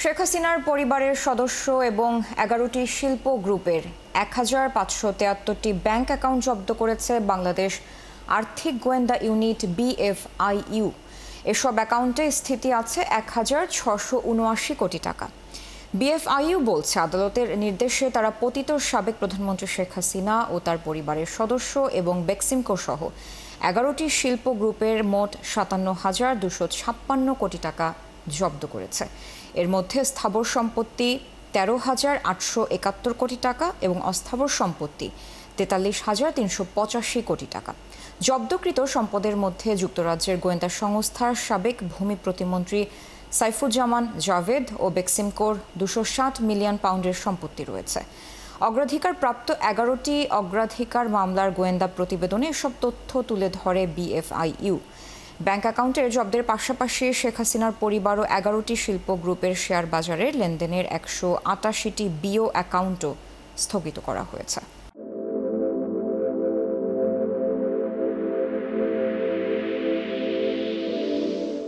শেখ হাসিনার পরিবারের সদস্য এবং 11টি শিল্প গ্রুপের 1573টি ব্যাংক অ্যাকাউন্ট জব্দ করেছে বাংলাদেশ আর্থিক গোয়েন্দা ইউনিট BFIU। এসব অ্যাকাউন্টে স্থিতি আছে 1679 কোটি টাকা। BFIU বলছে, আদালতের নির্দেশে তারা পতিত সাবেক প্রধানমন্ত্রী শেখ হাসিনা ও তার পরিবারের সদস্য এবং বেক্সিমকো সহ 11টি শিল্প গ্রুপের মোট 57,256 কোটি টাকা জব্দ করেছে। এর মধ্যে স্থাবর সম্পত্তি 13,871 কোটি টাকা এবং অস্থাবর সম্পত্তি 43,385 কোটি টাকা। জব্দকৃত সম্পদের মধ্যে যুক্তরাজ্যের গোয়েন্দা সংস্থার সাবেক ভূমি প্রতিমন্ত্রী সাইফুজ্জামান জাভেদ ও বেক্সিমকোর 260 মিলিয়ন পাউন্ডের সম্পত্তি রয়েছে। অগ্রাধিকার প্রাপ্ত 11টি অগ্রাধিকার মামলার গোয়েন্দা প্রতিবেদনে এসব তথ্য তুলে ধরে BFIU। ব্যাংক অ্যাকাউন্টের জব্দের পাশাপাশি শেখ হাসিনার পরিবার ও 11টি শিল্প গ্রুপের শেয়ার বাজারে লেনদেনের 188টি BO অ্যাকাউন্টও স্থগিত করা হয়েছে।